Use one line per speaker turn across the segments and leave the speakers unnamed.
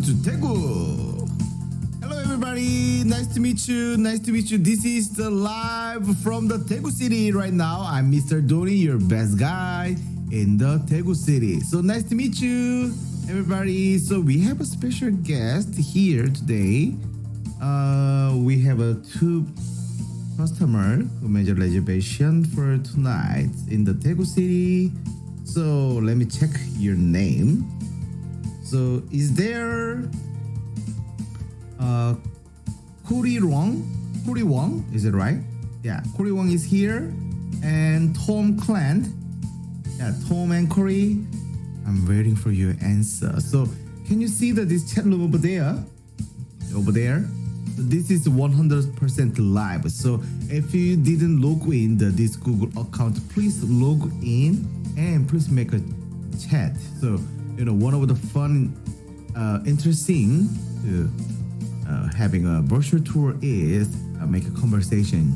to Daegu. Hello everybody, nice to meet you. This is the live from the Daegu city right now. I'm Mr. Donnie, your best guy in the Daegu city. So nice to meet you everybody. So we have a special guest here today. We have two customer who made a reservation for tonight in the Daegu city. So let me check your name. So is there Kuri Wong, is it right? Yeah, Kuri Wong is here, and Tom Clant. Yeah, Tom and Kuri. I'm waiting for your answer. So can you see that this chat room over there? Over there. So this is 100% live. So if you didn't log in this Google account, please log in and please make a chat. So one of the fun, interesting to having a virtual tour is make a conversation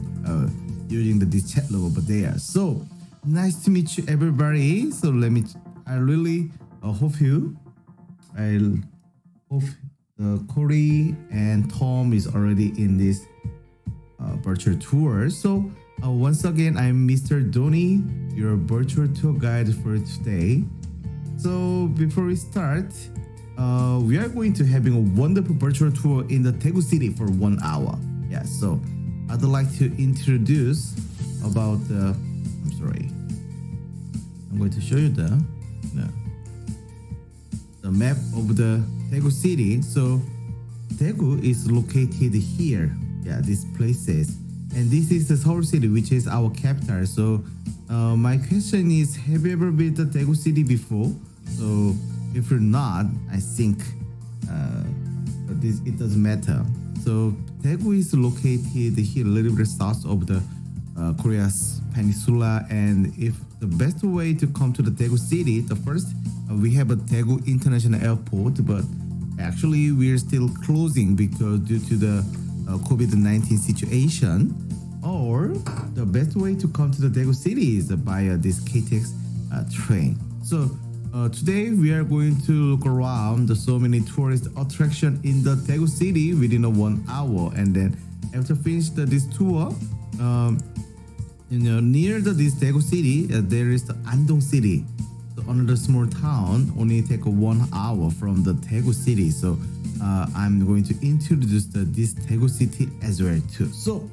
using this chat room over there. So nice to meet you, everybody. So I really hope Corey and Tom is already in this virtual tour. So once again, I'm Mr. Donnie, your virtual tour guide for today. So before we start, we are going to having a wonderful virtual tour in the Daegu city for 1 hour. Yeah, so I'd like to introduce about I'm going to show you the map of the Daegu city. So Daegu is located here. Yeah, these places. And this is the Seoul city, which is our capital. So my question is, have you ever been to Daegu city before? So if you're not, I think it doesn't matter. So Daegu is located here a little bit south of the Korea's peninsula, and if the best way to come to the Daegu city, the first we have a Daegu International Airport, but actually we're still closing because due to the COVID-19 situation. Or the best way to come to the Daegu city is via this KTX train. So today we are going to look around so many tourist attractions in the Daegu city within 1 hour, and then after finish this tour, near this Daegu city there is the Andong city, so another small town, only take 1 hour from the Daegu city. So I'm going to introduce this Daegu city as well too. So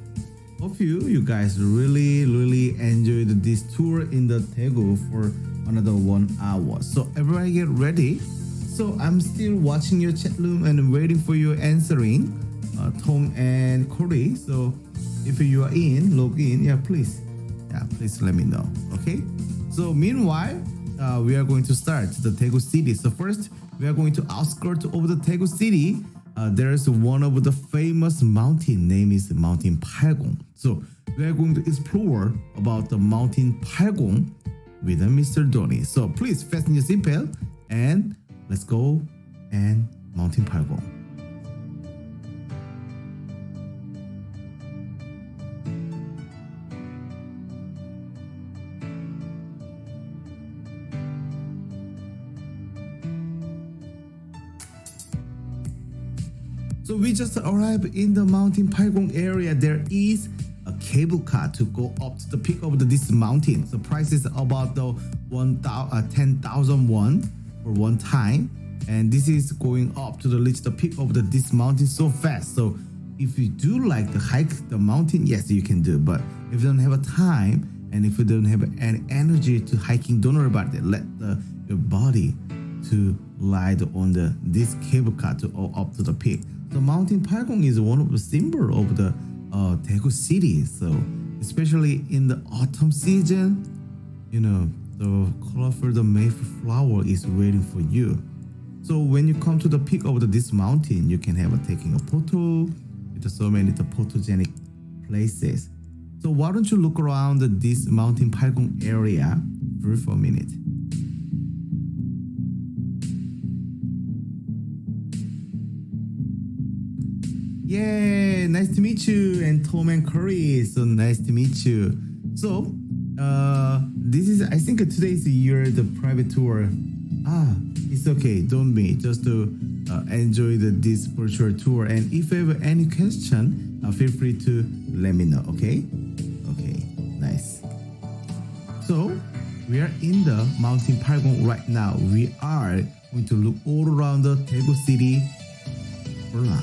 hope you guys really enjoyed this tour in the Daegu for another 1 hour. So everybody get ready. So I'm still watching your chat room and waiting for your answering, Tom and Corey. So if you are in, log in. Please let me know. Okay. So meanwhile, we are going to start the Daegu city. So first, we are going to outskirts of the Daegu city. There is one of the famous mountain, name is Mountain Palgong. So we are going to explore about the Mountain Palgong with Mr. Donnie. So please fasten your seatbelt and let's go and Mountain Palgong. So we just arrived in the Mountain Palgong area. There is a cable car to go up to the peak of this mountain. The price is about 10,000 won for one time, and this is going up to reach the peak of this mountain so fast. So if you do like to hike the mountain, yes, you can do. But if you don't have a time and if you don't have any energy to hiking, don't worry about it. Let your body to ride on this cable car to up to the peak. The Mountain Palgong is one of the symbol of the Daegu city. So especially in the autumn season, the colorful Mayflower is waiting for you. So when you come to the peak of this mountain, you can have taking a photo with so many photogenic places. So why don't you look around this Mountain Palgong area for a minute. Yeah, nice to meet you, and Tom and Curry. So nice to meet you. So this is, I think today is the private tour. It's okay, don't be just to enjoy this virtual tour. And if you have any question, feel free to let me know. Okay, nice. So we are in the mountain Palgong right now. We are going to look all around the Daegu city for now.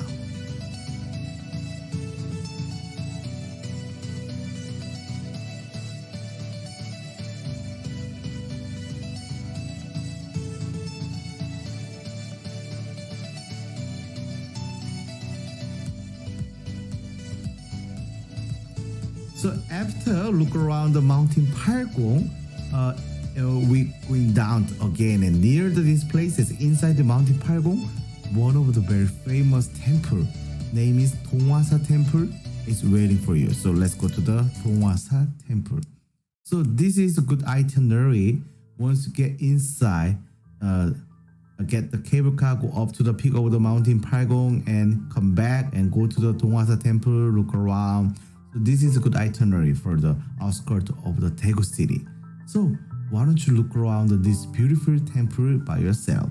So after look around the mountain Palgong, we going down again, and near these places inside the mountain Palgong, one of the very famous temple, name is Donghwasa Temple, is waiting for you. So let's go to the Donghwasa Temple. So this is a good itinerary. Once you get inside, get the cable car, go up to the peak of the mountain Palgong, and come back and go to the Donghwasa Temple, look around. So this is a good itinerary for the outskirts of the Daegu city. So why don't you look around this beautiful temple by yourself?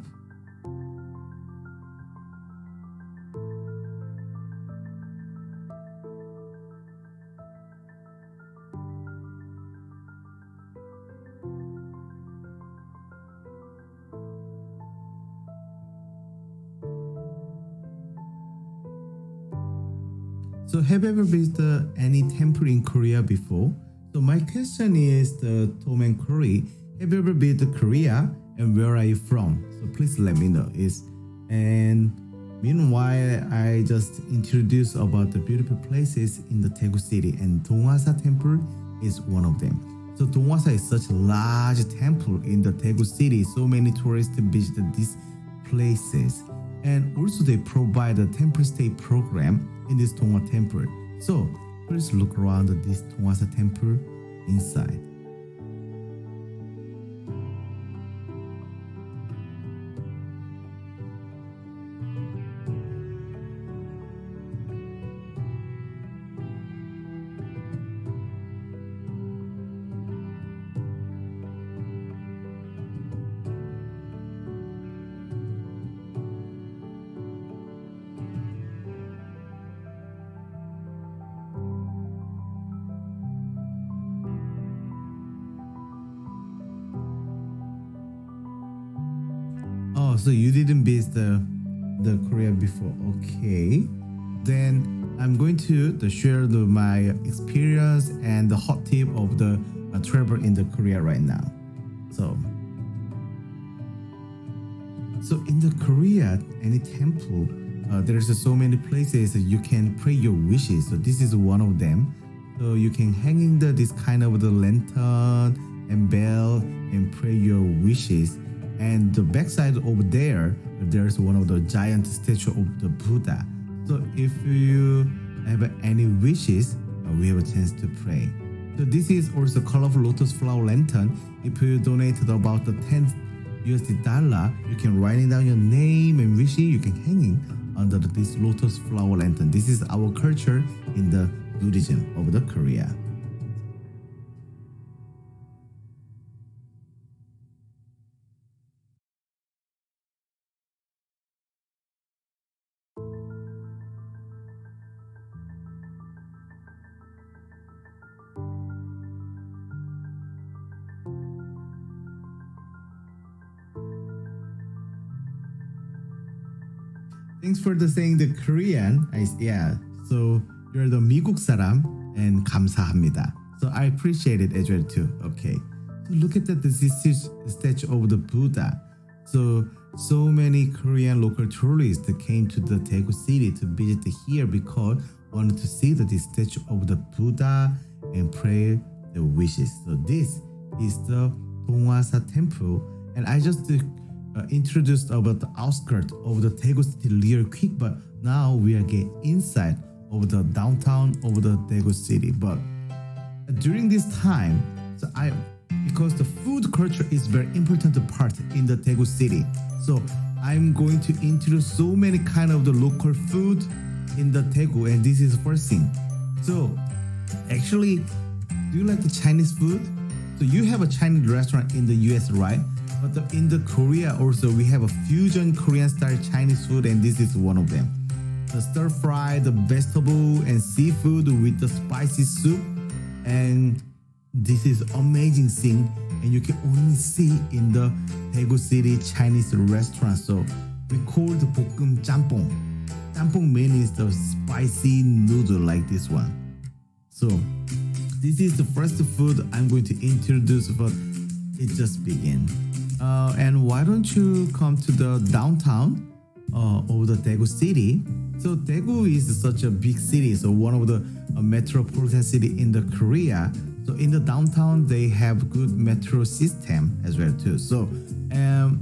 So have you ever visited any temple in Korea before? So my question is Tom and Corey, have you ever been to Korea, and where are you from? So please let me know. And meanwhile, I just introduced about the beautiful places in the Daegu city, and Donghwasa Temple is one of them. So Donghwasa is such a large temple in the Daegu city. So many tourists visit these places, and also they provide a temple stay program in this Donghwa temple. So please look around this Donghwasa temple inside. Oh, so you didn't visit the Korea before. Okay, then I'm going to share my experience and the hot tip of the travel in the Korea right now. So in the Korea, any temple, there's so many places you can pray your wishes. So this is one of them. So you can hang this kind of the lantern and bell and pray your wishes. And the backside over there's one of the giant statue of the Buddha. So if you have any wishes, we have a chance to pray. So this is also colorful lotus flower lantern. If you donate about the $10, you can write down your name and wishes. You can hang under this lotus flower lantern. This is our culture in the Buddhism of the Korea. Thanks for saying the Korean. Yeah. So you're the 미국 사람, and 감사합니다. So I appreciate it as well too. Okay. So look at that. This is the statue of the Buddha. So many Korean local tourists came to the Daegu city to visit here because wanted to see the statue of the Buddha and pray their wishes. So this is the Donghwasa Temple, and I just introduced about the outskirts of the Daegu city real quick, but now we are getting inside of the downtown of the Daegu city. But during this time, because the food culture is very important part in the Daegu city, so I'm going to introduce so many kind of the local food in the Daegu, and this is the first thing. So actually, do you like the Chinese food? So you have a Chinese restaurant in the US, right? But in the Korea also we have a fusion Korean style Chinese food, and this is one of them. The stir fry, the vegetable and seafood with the spicy soup, and this is amazing thing, and you can only see in the Daegu City Chinese restaurant. So we call the 볶음 짬뽕. 짬뽕 means the spicy noodle like this one. So this is the first food I'm going to introduce, but it just began. And why don't you come to the downtown of the Daegu City? So Daegu is such a big city, so one of the metropolitan city in the Korea. So in the downtown, they have good metro system as well too. So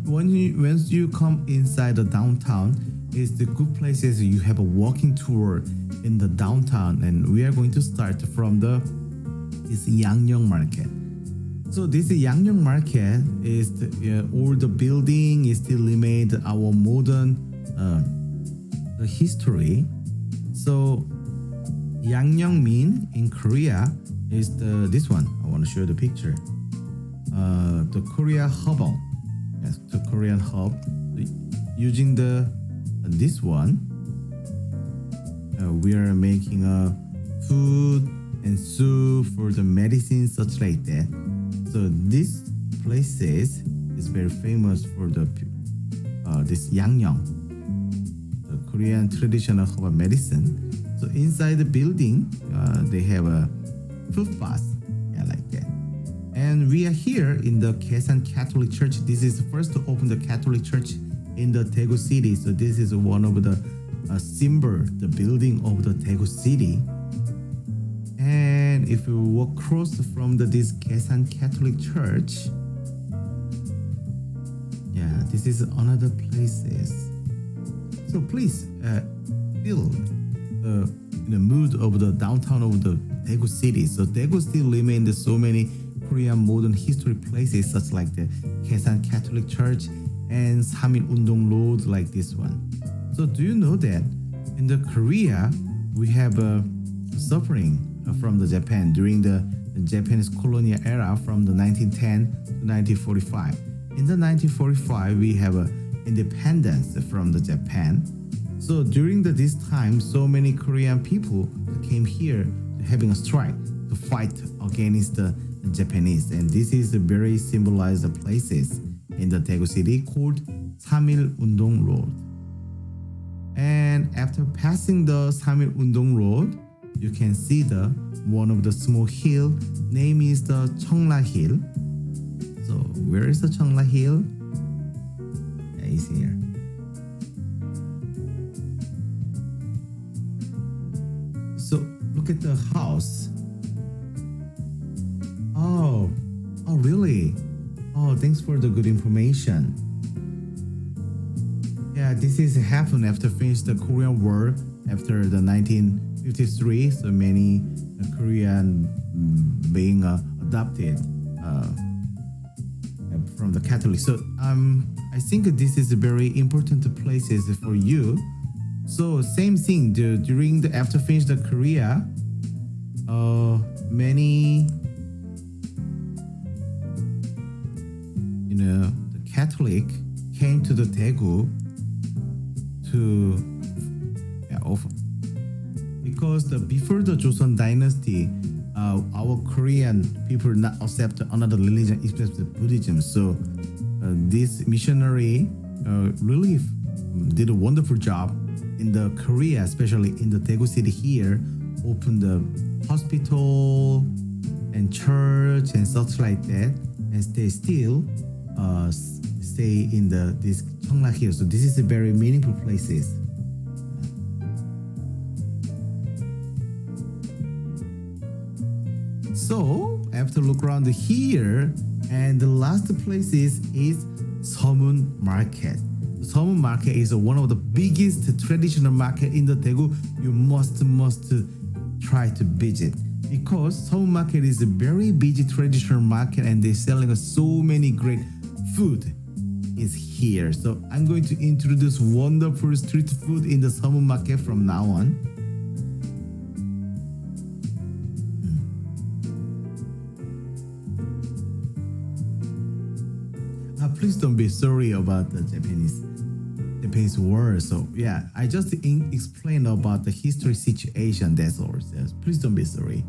once you come inside the downtown, it's the good places. You have a walking tour in the downtown, and we are going to start from this Yangnyeong Market. So this Yangnyeong Market is all the building is still remained our modern the history. So Yangnyeong mean in Korea is this one. I want to show you the picture. The Korea hub. Yes, the Korean hub. Using this one, we are making a food and soup for the medicine, such like that. So this places is very famous for the this Yangnyeong, the Korean traditional herbal medicine. So inside the building, they have a food bath, yeah, like that. And we are here in the Quezon Catholic Church. This is the first to open the Catholic Church in the Daegu City. So this is one of the symbol, the building of the Daegu City. And if you walk across from this Quezon Catholic Church, yeah, this is another places. So please feel the mood of the downtown of the Daegu City. So Daegu still remains so many Korean modern history places, such like the Quezon Catholic Church and Samil-Undong Road, like this one. So do you know that in the Korea we have suffering from the Japan during the Japanese colonial era from the 1910 to 1945. In the 1945 we have independence from the Japan. So during this time, so many Korean people came here having a strike to fight against the Japanese, and this is a very symbolized places in the Daegu City called Samil-Undong Road. And after passing the Samil-Undong Road, you can see one of the small hill. Name is the Cheongla Hill. So where is the Cheongla Hill? Yeah, it's here. So look at the house. Oh, really? Oh, thanks for the good information. Yeah, this is happened after finish the Korean War after the 1953. So many Korean being adopted from the Catholic. So I think this is a very important places for you. So same thing during the after finish the Korea, many the Catholic came to the Daegu to offer, because before the Joseon dynasty, our Korean people not accept another religion except Buddhism. So this missionary really did a wonderful job in the Korea, especially in the Daegu City here, opened the hospital and church and such like that, and they still stay in this Cheongla Hill. So this is a very meaningful places. So I have to look around here, and the last place is Seomun Market. Seomun Market is one of the biggest traditional market in the Daegu. You must try to visit, because Seomun Market is a very busy traditional market, and they're selling so many great food is here. So I'm going to introduce wonderful street food in the Seomun Market from now on. please don't be sorry about the Japanese word. So yeah, I just explained about the history situation. That's all. Yes, please don't be sorry.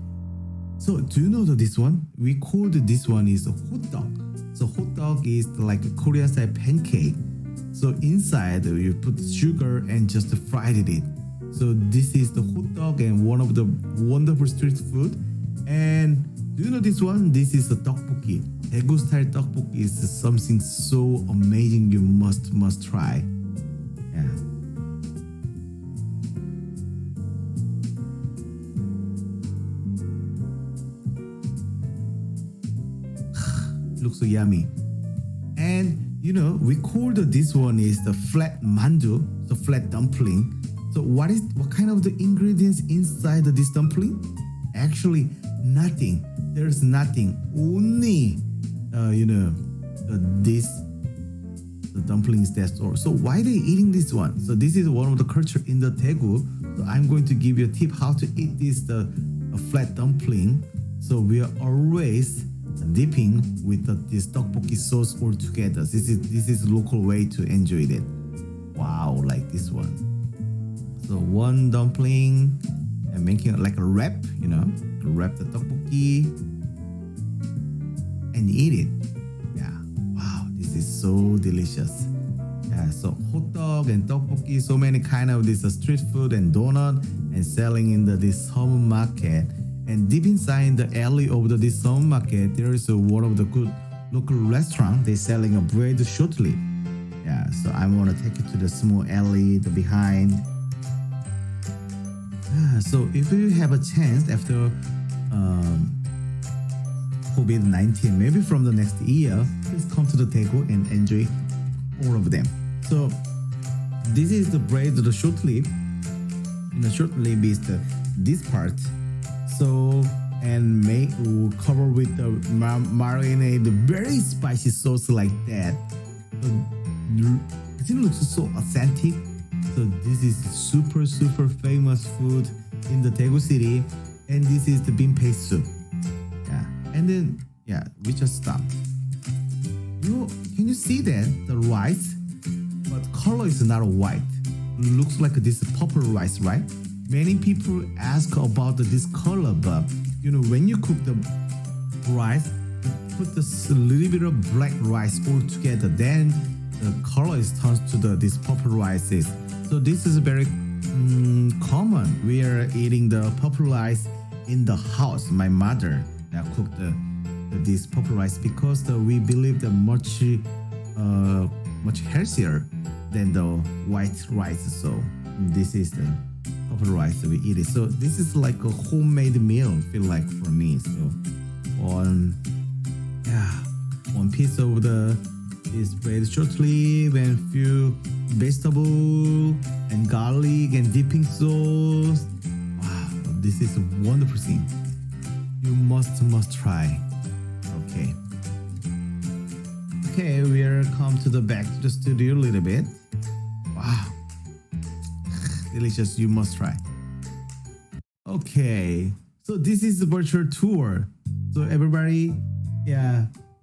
So do you know that this one? We called this one is a hot dog. So hot dog is like a Korean style pancake. So inside you put sugar and just fried it. So this is the hot dog and one of the wonderful street food. And do you know this one? This is a tteokbokki. Daegu style tteokbokki is something so amazing. You must try. Yeah. Looks so yummy. And you know, we called this one is the flat mandu, so flat dumpling. So what kind of the ingredients inside this dumpling? Actually, nothing. There's nothing. Only, the dumplings. That's all. So why they eating this one? So this is one of the culture in the Daegu. So I'm going to give you a tip how to eat this a flat dumpling. So we are always dipping with this tteokbokki sauce all together. This is local way to enjoy it. Wow, like this one. So one dumpling and making it like a wrap, wrap the tteokbokki and eat it. Yeah, wow, this is so delicious. Yeah, so hot dog and tteokbokki, so many kind of this street food and donut and selling in this summer market. And deep inside the alley of this summer market, there is one of the good local restaurant. They're selling a bread shortly. Yeah, so I want to take you to the small alley, the behind. So if you have a chance after COVID-19, maybe from the next year, please come to the Daegu and enjoy all of them. So this is the bread, the short leaf. And the short leaf is this part. So and cover with the marinade, the very spicy sauce like that. It looks so authentic. So this is super famous food in the Daegu city, and this is the bean paste soup. Yeah, and then we just stop. Can you see that the rice, but color is not white. It looks like this purple rice, right? Many people ask about this color, but when you cook the rice, you put this little bit of black rice all together, then the color turns to this purple rice. So this is very common. We are eating the purple rice in the house. My mother cooked this purple rice because we believe that much healthier than the white rice. So this is the purple rice we eat it. So this is like a homemade meal, feel like for me. So one piece of this bread short leaf and few vegetable and garlic and dipping sauce. Wow, this is a wonderful thing. You must try. Okay, we are come to the back to the studio a little bit. Wow, delicious. You must try. Okay, so this is the virtual tour. So everybody,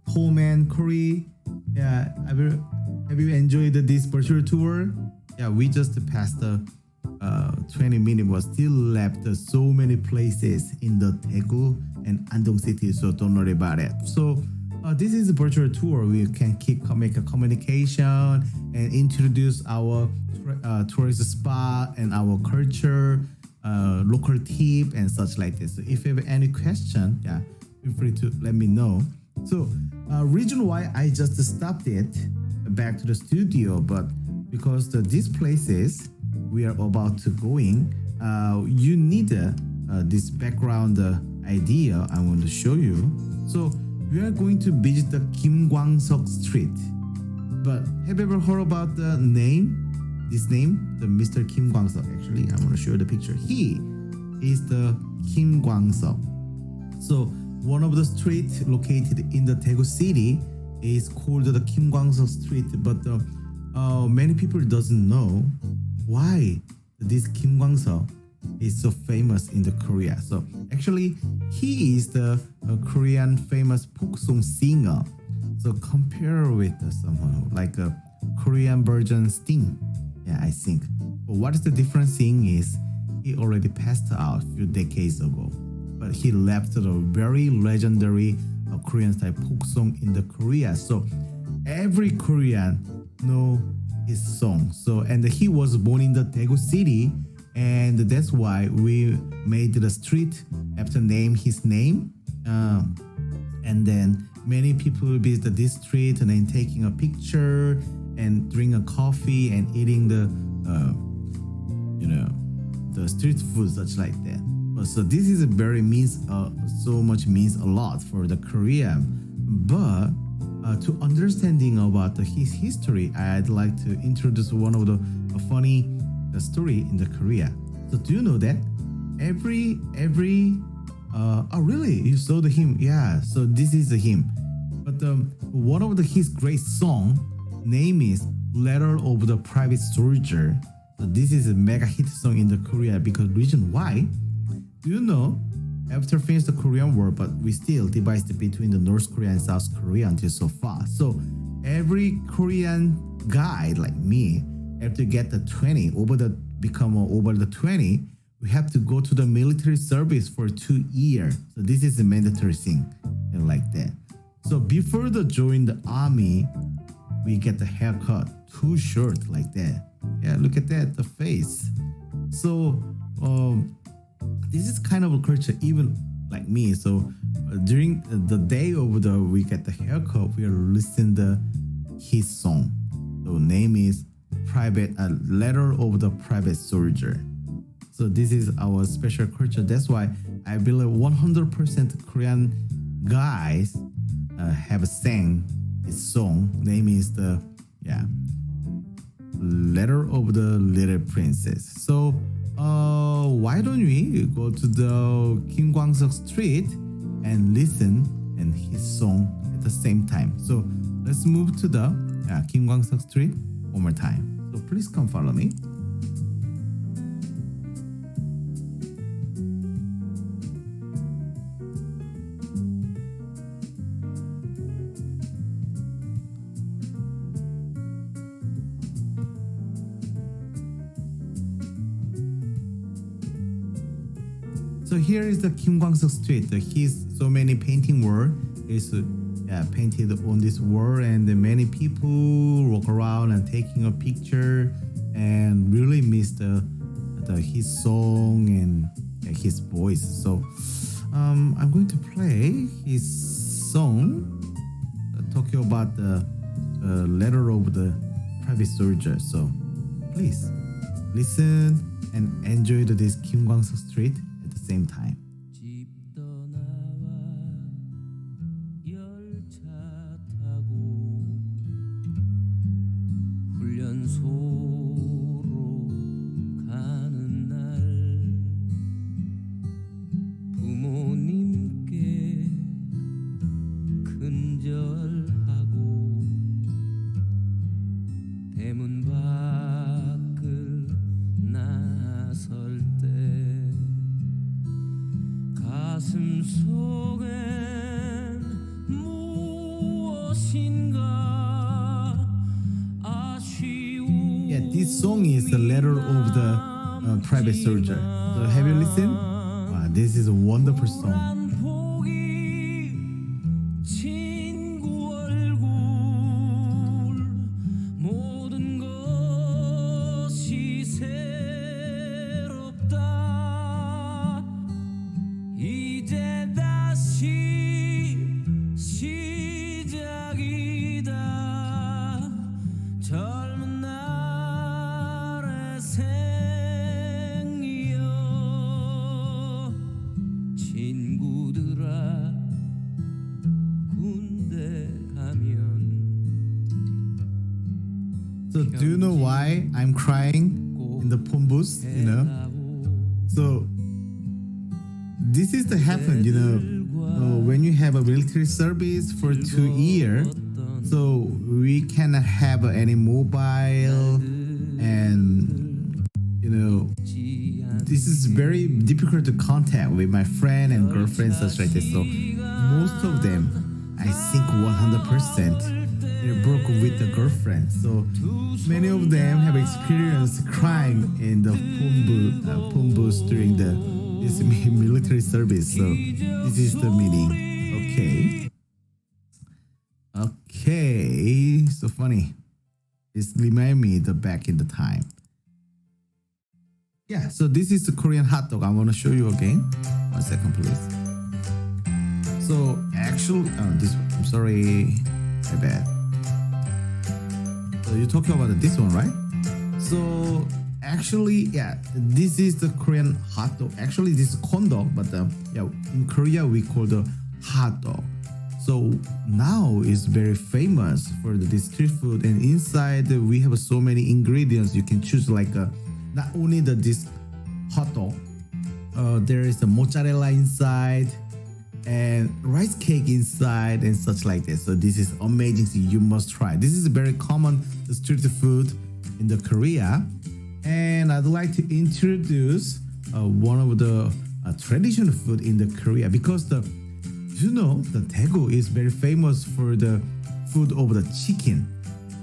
home and Korea, have you enjoyed this virtual tour? Yeah, we just passed the 20 minutes, but still left so many places in the Daegu and Andong city, so don't worry about it. So this is a virtual tour. We can make a communication and introduce our tourist spot and our culture, local tip and such like this. So if you have any question, feel free to let me know. So reason why I just stopped it back to the studio, but because these places we are about to going, you need this background idea I want to show you. So we are going to visit the Kim Guangzhou Street. But have you ever heard about the name? This name, the Mr. Kim Guangzhou. Actually, I want to show you the picture. He is the Kim Guangzhou. So one of the streets located in the Daegu city is called the Kim Guangzhou Street. But many people doesn't know why this Kim Guangzhou is so famous in the Korea. So actually, he is the Korean famous folk song singer. So compare with someone like a Korean version Sting. Yeah, I think. But what is the difference thing is he already passed out a few decades ago. But he left a very legendary Korean style folk song in the Korea. So every Korean know his song. So and he was born in the Daegu city, and that's why we made the street after name his name. And then many people visit this street and then taking a picture and drink a coffee and eating the the street food such like that. So this is a very means so much means a lot for the Korea. But to understanding about his history, I'd like to introduce one of the funny story in the Korea. So do you know that every oh really, you saw the hymn? Yeah, so this is the hymn. But one of his great song name is Letter of the Private Soldier. So this is a mega hit song in the Korea because reason why? Do you know? After finish the Korean War, but we still divided between the North Korea and South Korea until so far. So every Korean guy like me, after get the 20 over the 20, we have to go to the military service for 2 years. So this is a mandatory thing, and like that. So before the join the army, we get the haircut too short like that. Yeah, look at that, the face. So this is kind of a culture even like me. So during the day of the we get the haircut, we are listening the his song. So name is Private Letter of the Private Soldier. So this is our special culture. That's why I believe 100% Korean guys have sang his song. Name is the Letter of the Little Princess. So why don't we go to the Kim Guangzhou Street and listen and his song at the same time. So let's move to the Kim Guangzhou Street one more time. So please come follow me. So here is the Kim Guangzhou Street. His so many painting work is painted on this wall, and many people walk around and taking a picture and really miss his song and his voice. So I'm going to play his song talking about the letter of the private soldier. So please listen and enjoy this Kim Guangzhou Street at the same time.
집 떠나와 열차 타고 훈련소로 가는 날 부모님께 근절하고 대문 밖을 나설 때 가슴 속엔 무엇인가 아쉬운
Yeah, this song is the letter of the private soldier. So have you listened? Wow, this is a wonderful song.
보기 친구 얼굴 모든 것이 새롭다 이제 다시 시작이다 젊은 날의 생이여 친구들아 군대 가면
So do you know why I'm crying in the phone booth? You know? So this is the happen, you know, when you have a military service for 2 years, so we cannot have any mobile, and you know, this is very difficult to contact with my friend and girlfriend such like this. So most of them, I I think 100% they broke with the girlfriend. So many of them have experienced crime in the phone booth during this military service. So this is the meaning. Okay, so funny. This remind me the back in the time. Yeah, so this is the Korean hot dog. I want to show you again. 1 second, please. So actually, this one. I'm sorry, my bad. So you're talking about this one, right? So actually, yeah, this is the Korean hot dog. Actually, this is corn dog, but yeah, in Korea we call the hot dog. So now it's very famous for this street food, and inside we have so many ingredients. You can choose like not only this hot dog, there is a mozzarella inside and rice cake inside and such like this. So this is amazing. So you must try. This is a very common street food in the Korea, and I'd like to introduce one of the traditional food in the Korea, because the Daegu is very famous for the food of the chicken.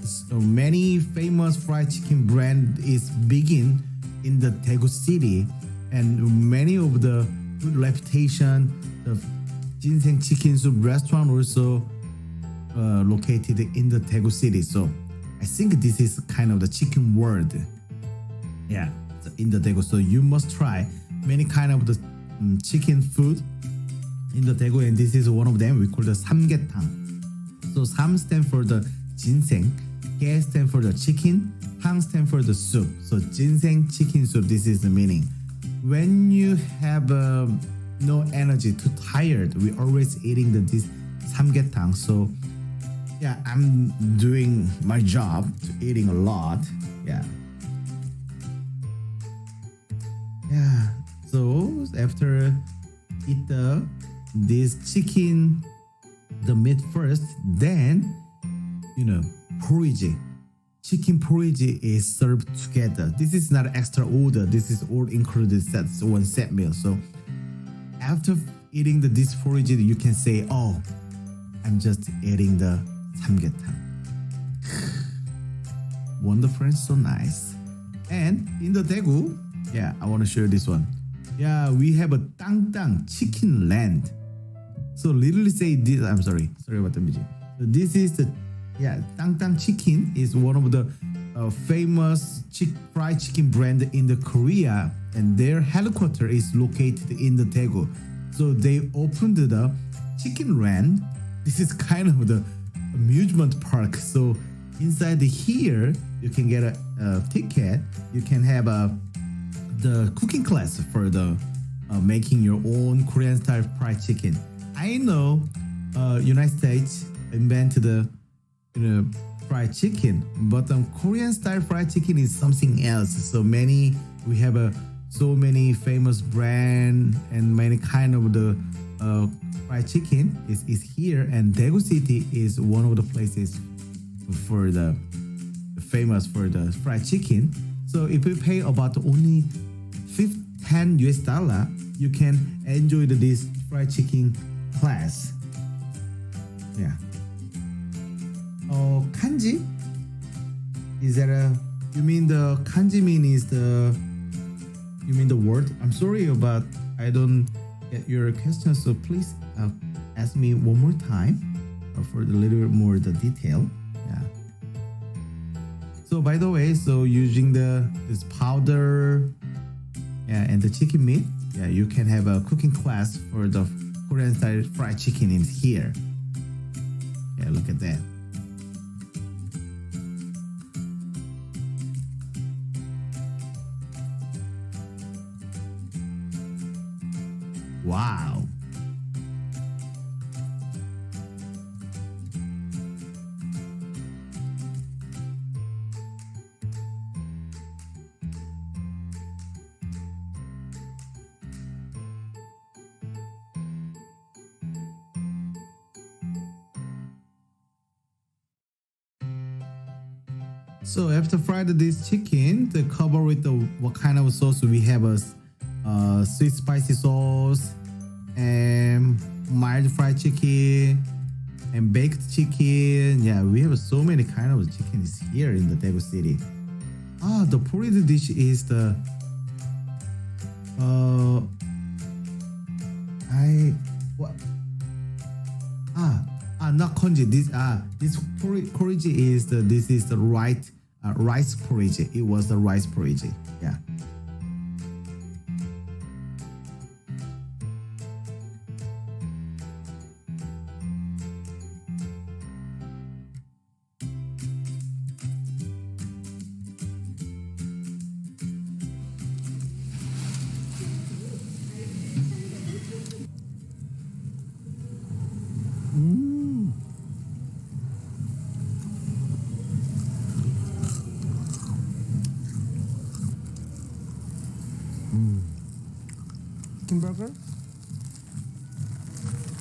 So many famous fried chicken brand is begin in the Daegu city, and many of the good reputation, the ginseng chicken soup restaurant also located in the Daegu city. So I think this is kind of the chicken world. Yeah, in the Daegu. So you must try many kind of the chicken food in the Daegu, and this is one of them. We call the samgaetang. So sam stand for the ginseng, 게 stand for the chicken, tang stand for the soup. So ginseng chicken soup, this is the meaning. When you have no energy, too tired, we always eating this samgaetang. So yeah, I'm doing my job to eating a lot. Yeah. So after eat this chicken, the meat first, then porridge. Chicken porridge is served together. This is not extra order. This is all included sets, one set meal. So after eating this porridge, you can say, "Oh, I'm just eating the samgaetang." Wonderful and so nice. And in the Daegu, yeah, I want to show you this one. Yeah, we have a Tangtang chicken land. So literally say this. I'm sorry about the music. So this is the Tangtang chicken is one of the famous fried chicken brand in the Korea, and their headquarters is located in the Daegu. So they opened the chicken land. This is kind of the amusement park. So inside here you can get a ticket. You can have the cooking class for the making your own Korean style fried chicken. I know United States invented the fried chicken, but Korean style fried chicken is something else. So we have so many famous brand and many kind of the fried chicken is here, and Daegu City is one of the places for the famous for the fried chicken. So if you pay about only $10 US, you can enjoy this fried chicken class. Yeah. Kanji? Is that you mean the kanji you mean the word? I'm sorry about I don't get your question, so please ask me one more time for a little bit more the detail. Yeah. So by the way, so using this powder, and the chicken meat, you can have a cooking class for the Korean style fried chicken in here. Yeah, look at that. Wow. So after fried this chicken, the cover with what kind of sauce we have sweet spicy sauce and mild fried chicken and baked chicken. Yeah, we have so many kind of chickens here in the Daegu city. The porridge dish is the not congee. This porridge is the right rice porridge. It was the rice porridge. Yeah. Chicken burger.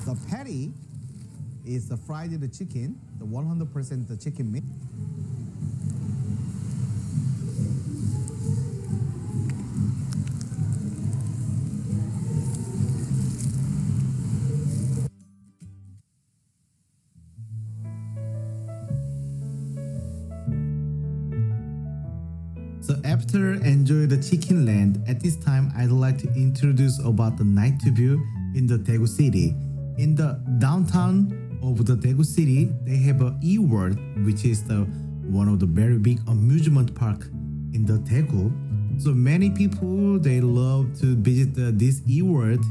The patty is the fried chicken, the 100% chicken meat. So after enjoy the chicken land, at this time I'd like to introduce about the night view in the Daegu city. In the downtown of the Daegu city, they have a E-World, which is the one of the very big amusement park in the Daegu. So many people they love to visit this E-World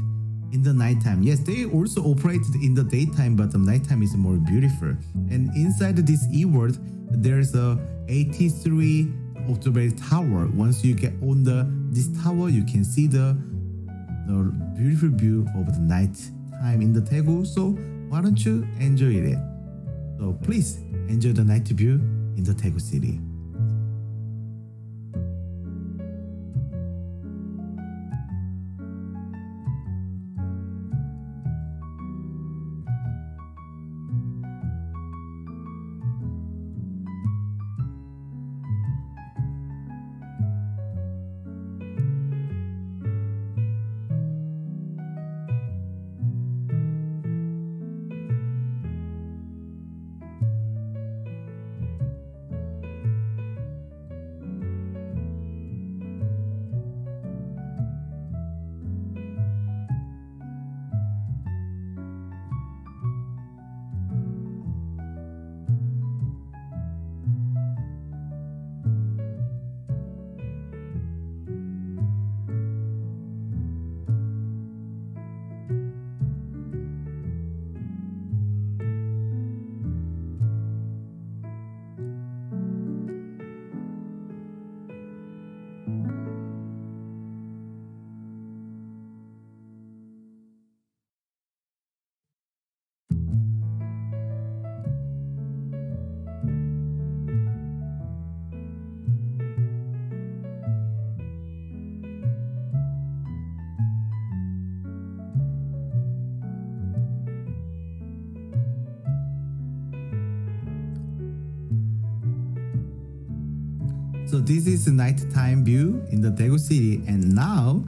in the nighttime. Yes, they also operated in the daytime, but the nighttime is more beautiful. And inside this E-World, there's a 83 observatory tower. Once you get on this tower, you can see the beautiful view of the night time in the Daegu. So why don't you enjoy it? So please enjoy the night view in the Daegu city. So this is the nighttime view in the Daegu city, and now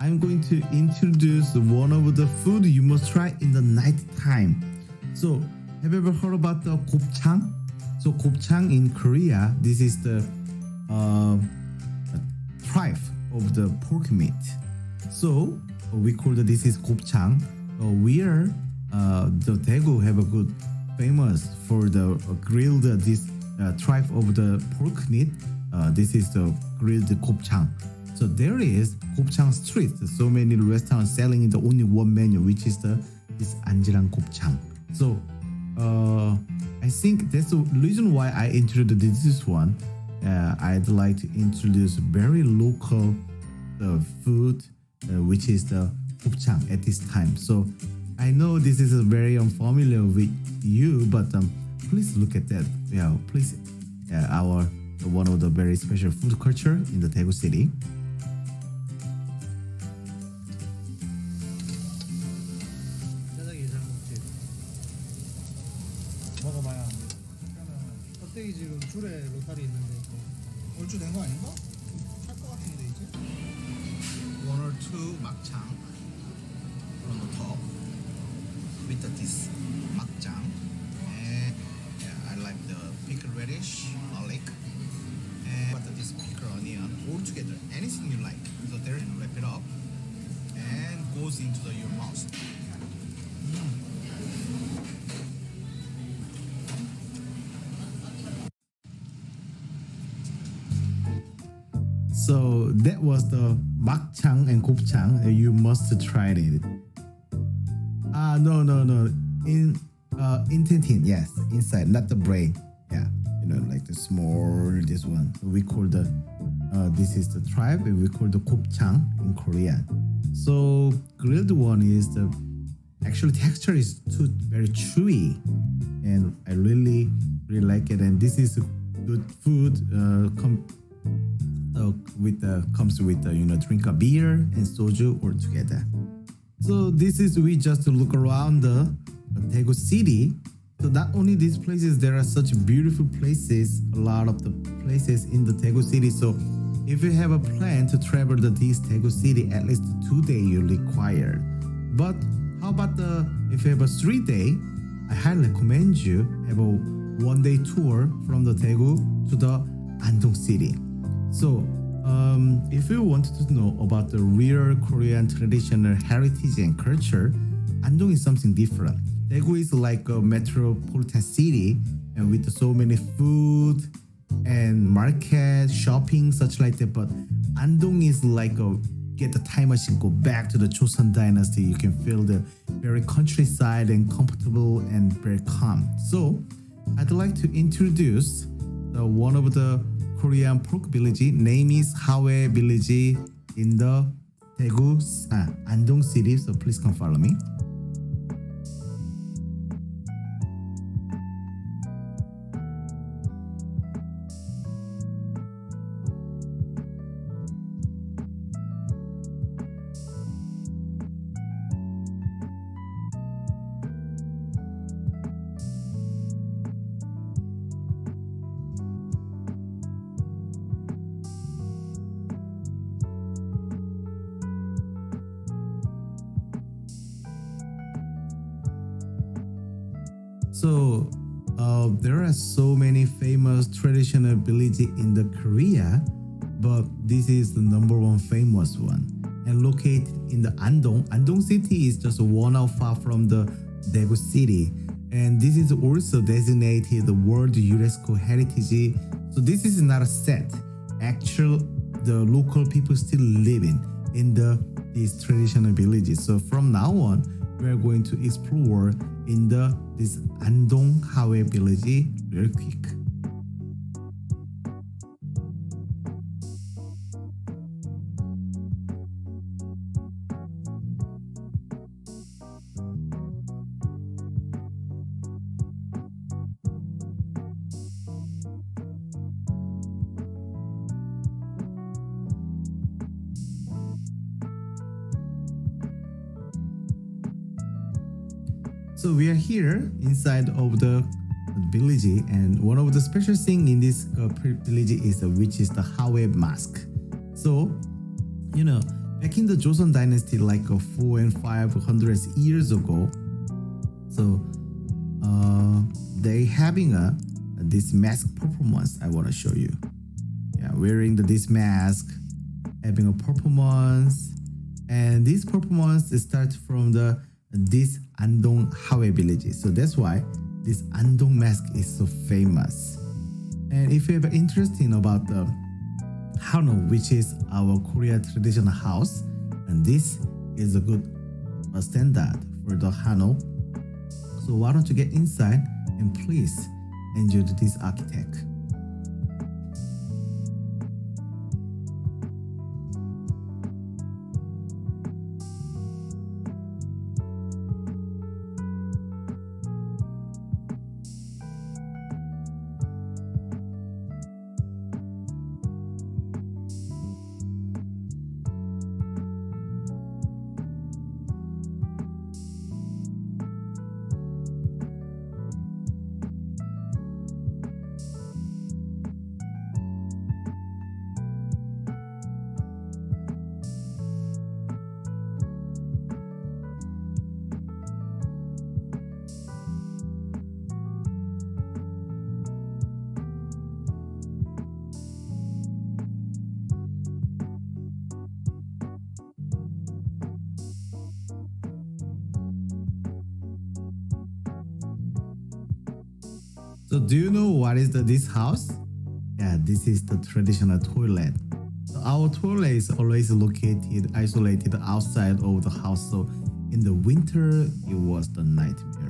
I'm going to introduce one of the food you must try in the nighttime. So have you ever heard about the Kopchan? So Kopchan in Korea, this is the tribe of the pork meat. So we call this is Kopchan. We are the Daegu have a good famous for the grilled this tribe of the pork meat. This is the grilled Kopchan. So there is Kopchan Street. So many restaurants selling the only one menu, which is this Anjiran Kopchan. So I think that's the reason why I introduced this one. I'd like to introduce very local food, which is the Kopchan at this time. So I know this is very unfamiliar with you, but please look at that. Yeah, please, our one of the very special food culture in the Daegu city.
짜장이 잘 먹지. 먹어봐야 합니다. 껍데기 지금 줄에 로타리 있는데 얼추 된 거 아닌가? 할 거 같은데 이제?
One or two 막창 on the top with this 막장. anything you like. So there, wrap it up and goes into your mouth. So that was the makchang and kopchang. You must try it. No. Intestine, yes, inside, not the brain. Yeah, like the small this one. We call the this is the tribe, and we call the kopchang in Korean. So grilled one is the actually texture is too very chewy, and I really like it. And this is good food. Comes with drink a beer and soju all together. So this is we just look around the Daegu city. So not only these places, there are such beautiful places, a lot of the places in the Daegu city. So if you have a plan to travel to this Daegu city, at least 2 days you require. But how about if you have a 3 day, I highly recommend you have a 1 day tour from the Daegu to the Andong city. So if you want to know about the real Korean traditional heritage and culture, Andong is something different. Daegu is like a metropolitan city, and with so many food and market, shopping, such like that. But Andong is like get the time machine, go back to the Joseon dynasty. You can feel the very countryside and comfortable and very calm. So I'd like to introduce one of the Korean pork village. Name is Hawaii village in the Daegu, Andong city. So please come follow me. So there are so many famous traditional villages in the Korea, but this is the number one famous one, and located in the Andong. Andong city is just 1 hour far from the Daegu city, and this is also designated the World UNESCO Heritage. So this is not a set. The local people still living in these traditional villages. So from now on, we are going to explore in this Andong Hawaii village real quick. So we are here inside of the village, and one of the special thing in this village is which is the Hawaii Mosque. So, back in the Joseon dynasty, like 400 and 500 years ago, so they having this mask performance. I want to show you. Yeah, wearing this mask, having a performance, and this performance starts from this Andong Hawaii village. So that's why this Andong mask is so famous. And if you have interest about the Hano, which is our Korean traditional house, and this is a good standard for the Hano. So why don't you get inside and please enjoy this architect. So do you know what is this house? Yeah, this is the traditional toilet. So our toilet is always located isolated outside of the house. So in the winter, it was the nightmare.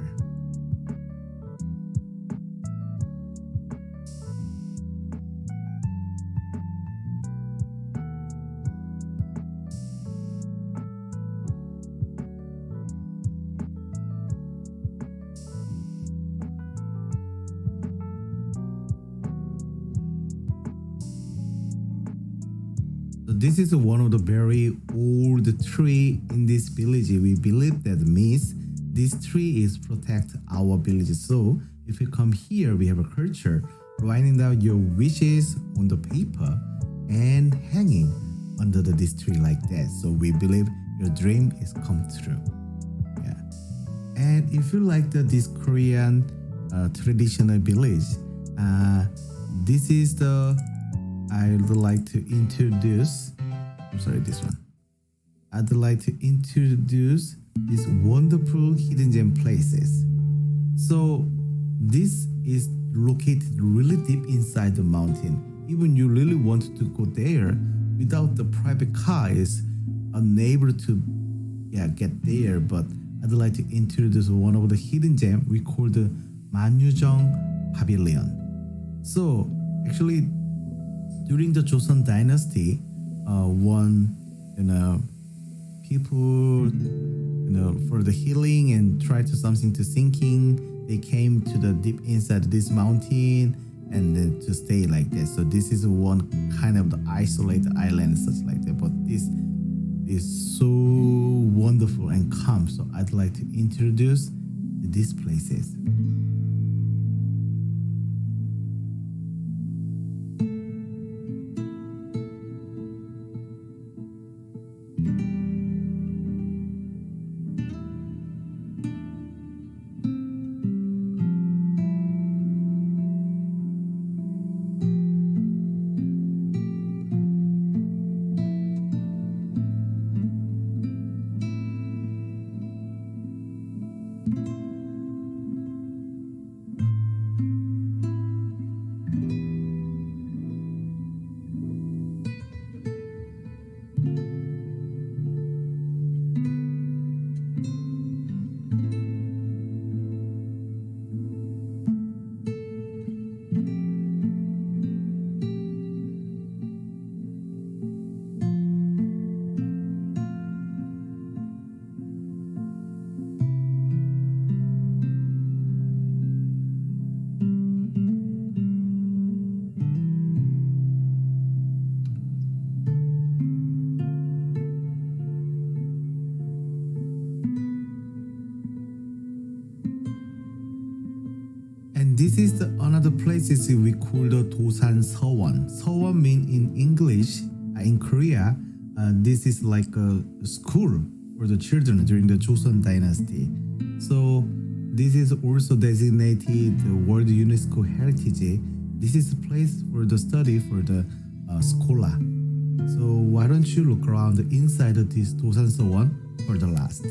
So this is one of the very old tree in this village. We believe that means this tree is protect our village. So if you come here, we have a culture writing down your wishes on the paper and hanging under this tree like that. So we believe your dream is come true. Yeah. And if you like this Korean traditional village, this is the I'd like to introduce. I'm sorry, this one. I'd like to introduce these wonderful hidden gem places. So this is located really deep inside the mountain. Even you really want to go there, without the private car is unable to get there. But I'd like to introduce one of the hidden gem we call the Manujung Habilian. So actually, during the Joseon Dynasty, one people for the healing and try to something to thinking, they came to the deep inside this mountain and then to stay like this. So this is one kind of the isolated island, such like that. But this is so wonderful and calm. So I'd like to introduce these places. This is another places we call the Dosan Seowon. Seowon mean in English, in Korea, this is like a school for the children during the Joseon Dynasty. So this is also designated World UNESCO Heritage. This is a place for the study for the scholar. So why don't you look around inside of this Dosan Seowon for the last.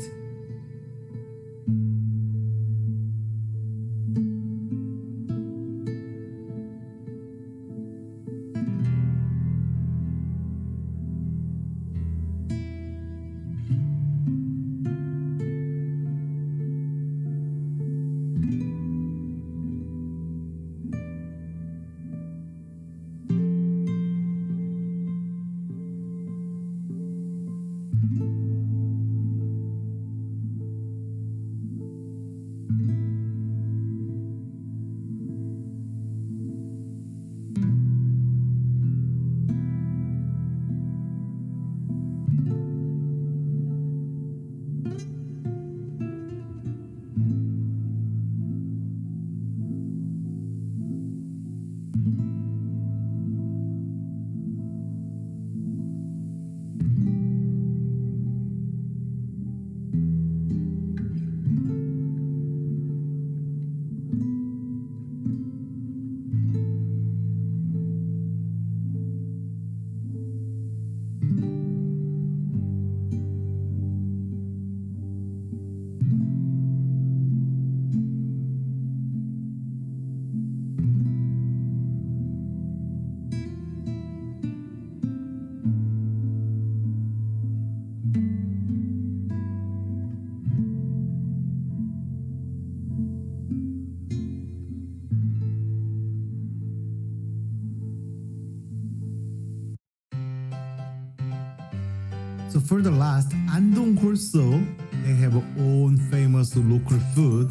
for the last, Andong also, they have own famous local food.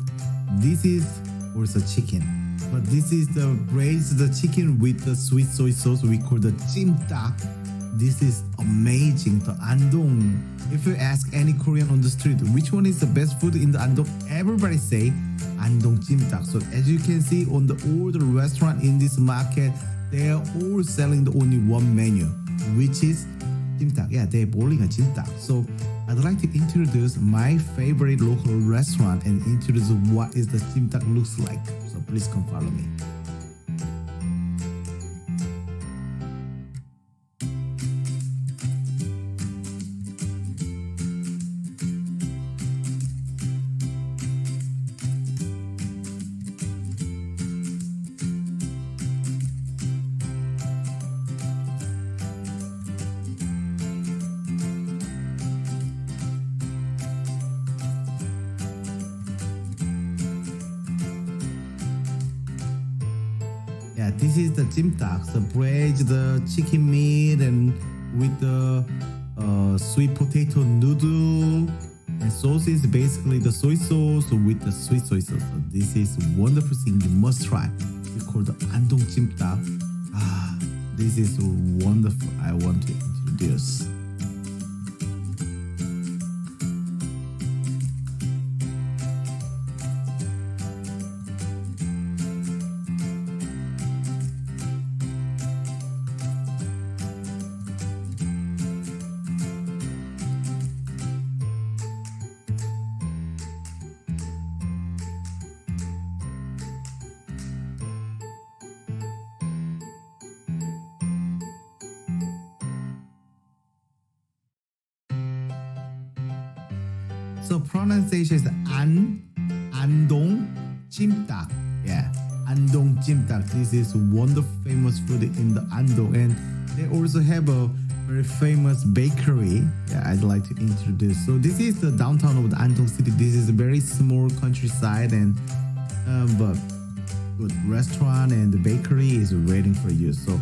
This is also chicken. But this is the braised chicken with the sweet soy sauce we call the jimdak. This is amazing. The Andong. If you ask any Korean on the street, which one is the best food in the Andong? Everybody say Andong jimdak. So as you can see on all the restaurant in this market, they are all selling the only one menu, which is jimdak. Yeah, they're boiling a jimdak. So I'd like to introduce my favorite local restaurant and introduce what is the jimdak looks like. So please come follow me. Yeah, this is the jimdak, the braised the chicken meat and with the sweet potato noodle, and sauce is basically the soy sauce with the sweet soy sauce. So this is wonderful thing you must try. We call the Andong jimdak. This is wonderful. I want to introduce. So pronunciation is Andong jimdak. Yeah, Andong jimdak. This is wonderful famous food in the Andong, and they also have a very famous bakery. Yeah, I'd like to introduce. So this is the downtown of the Andong city. This is a very small countryside, and but good restaurant and the bakery is waiting for you. So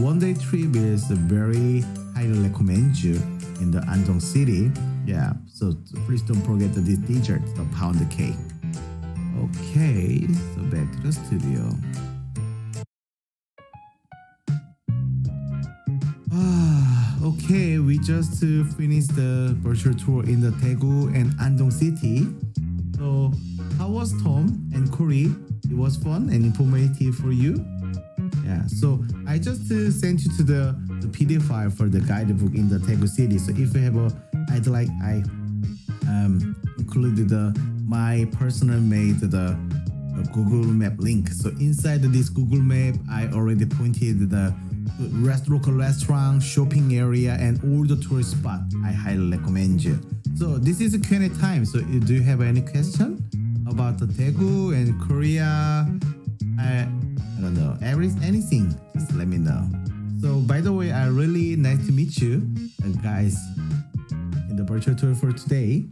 one day trip is very highly recommend you in the Andong city. Yeah, so please don't forget the dessert, the pound cake. Okay, so back to the studio. Okay, we just finished the virtual tour in the Daegu and Andong city. So how was Tom and Corey? It was fun and informative for you? Yeah, so I just sent you to the PDF file for the guidebook in the Daegu city. So if you have I included my personal made the Google Map link. So inside this Google Map, I already pointed the local restaurant, shopping area, and all the tourist spot. I highly recommend you. So this is a Q&A time. So do you have any question about the Daegu and Korea? I don't know, anything, just let me know. So by the way, I really nice to meet you guys in the virtual tour for today.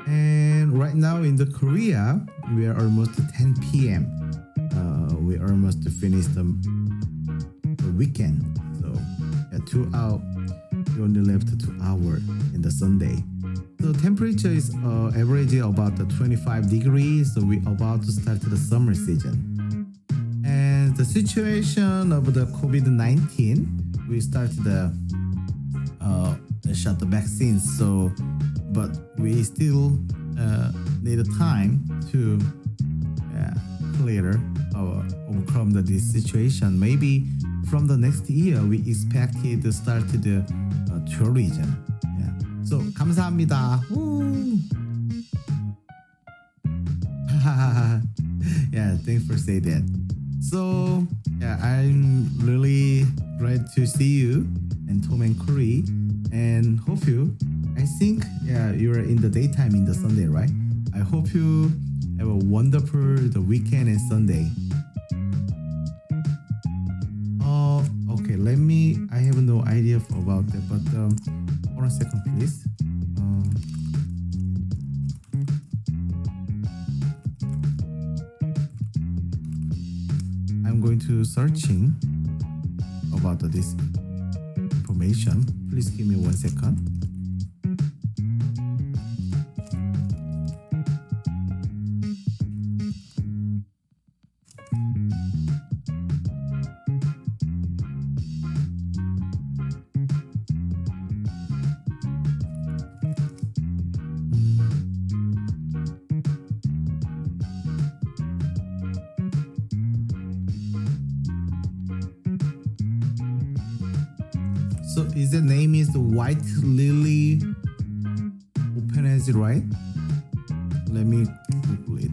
And right now in the Korea, we are almost 10 p.m. We almost finished the weekend. So yeah, 2 hours. We only left 2 hours in the Sunday. So temperature is averaging about 25 degrees. So we're about to start the summer season. And the situation of the COVID-19, we started the shot the vaccines. So, but we still need a time to clear or overcome this situation. Maybe from the next year, we expected to start the tourism. Yeah. So 감사합니다. Yeah, thanks for saying that. So yeah, I'm really glad to see you and Tom and Corey, and hope you. I think you're in the daytime in the Sunday, right? I hope you have a wonderful the weekend and Sunday. Okay, I have no idea about that, but hold on a second, please. I'm going to searching about this information. Please give me 1 second. So is the name is the White Lily Open as it right? Let me Google it.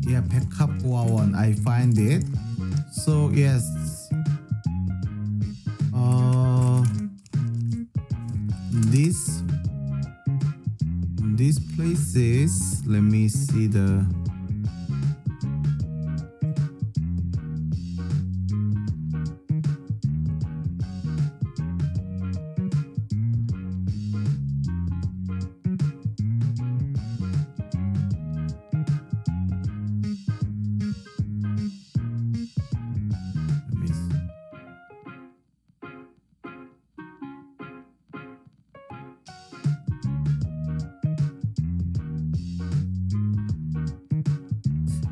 Yeah, 백합고아원. I find it. So yes. These places. Let me see the.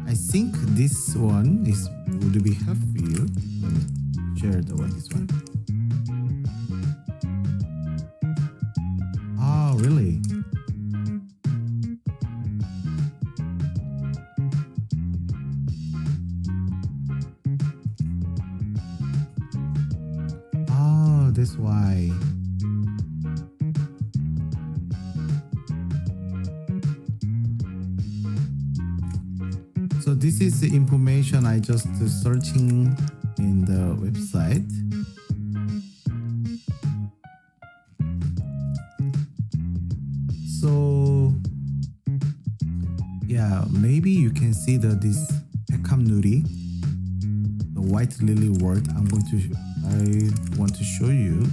I think this one would be helpful. Let me share this one. Oh, really? Oh, that's why. So this is the information I just searching in the website. So yeah, maybe you can see this 백합누리, the white lily word. I want to show you.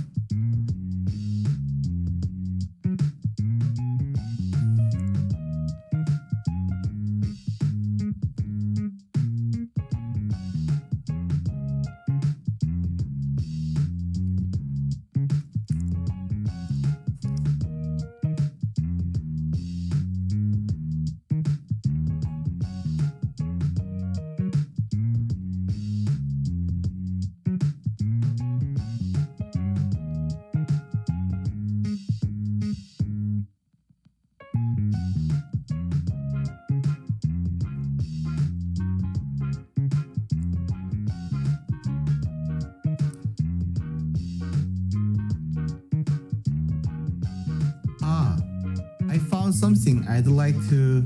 I found something. I'd like to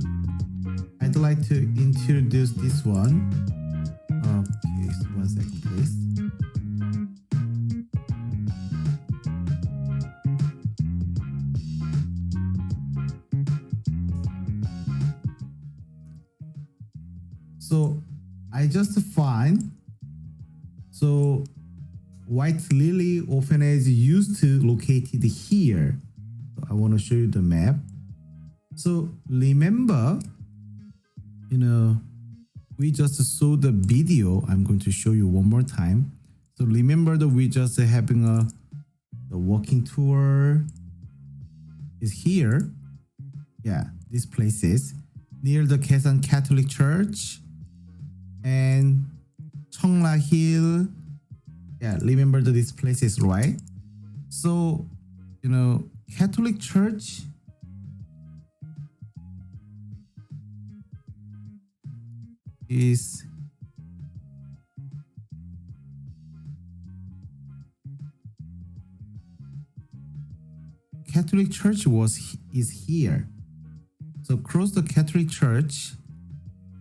introduce this one. Okay, 1 second, please. So I just find White Lily Orphanage used to located here. So I want to show you the map. So remember, we just saw the video. I'm going to show you one more time. So remember that we just having the walking tour is here. Yeah, these places near the Quezon Catholic Church and Cheongla Hill. Yeah, remember these places, right? So, Catholic Church is here. So across the Catholic Church,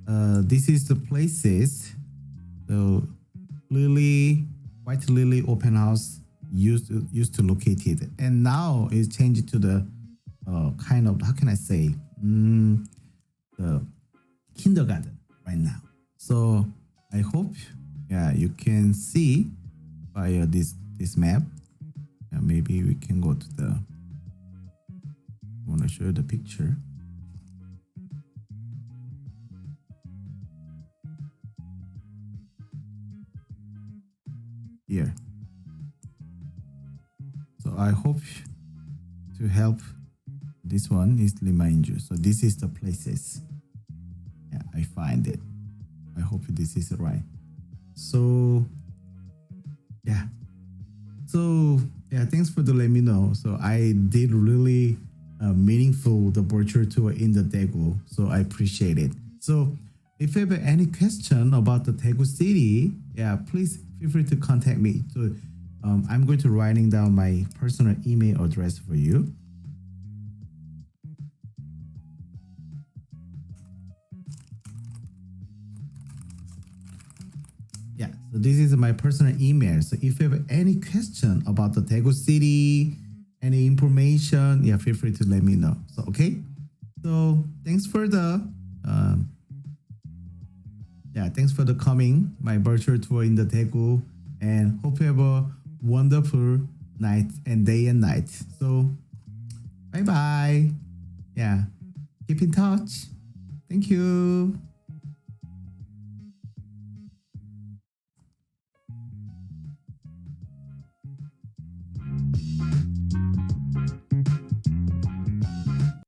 this is the places. So White Lily Open House used to locate it, and now it's changed to the kind of, how can I say, the kindergarten right now. So I hope you can see by this map. Maybe we can go to the I want to show you the picture. Here. So I hope to help. This one is remind you. So this is the places. Yeah, I find it. I hope this is right. So yeah. So yeah, thanks for the let me know. So I did really meaningful the virtual tour in the Daegu. So I appreciate it. So if you have any question about the Daegu city, yeah, please feel free to contact me. So I'm going to writing down my personal email address for you. Yeah, so this is my personal email. So if you have any question about the Daegu city, any information, yeah, feel free to let me know. So okay, so thanks for the thanks for the coming my virtual tour in the Daegu, and hope you have a wonderful night and day and night. So bye bye. Yeah, keep in touch. Thank you.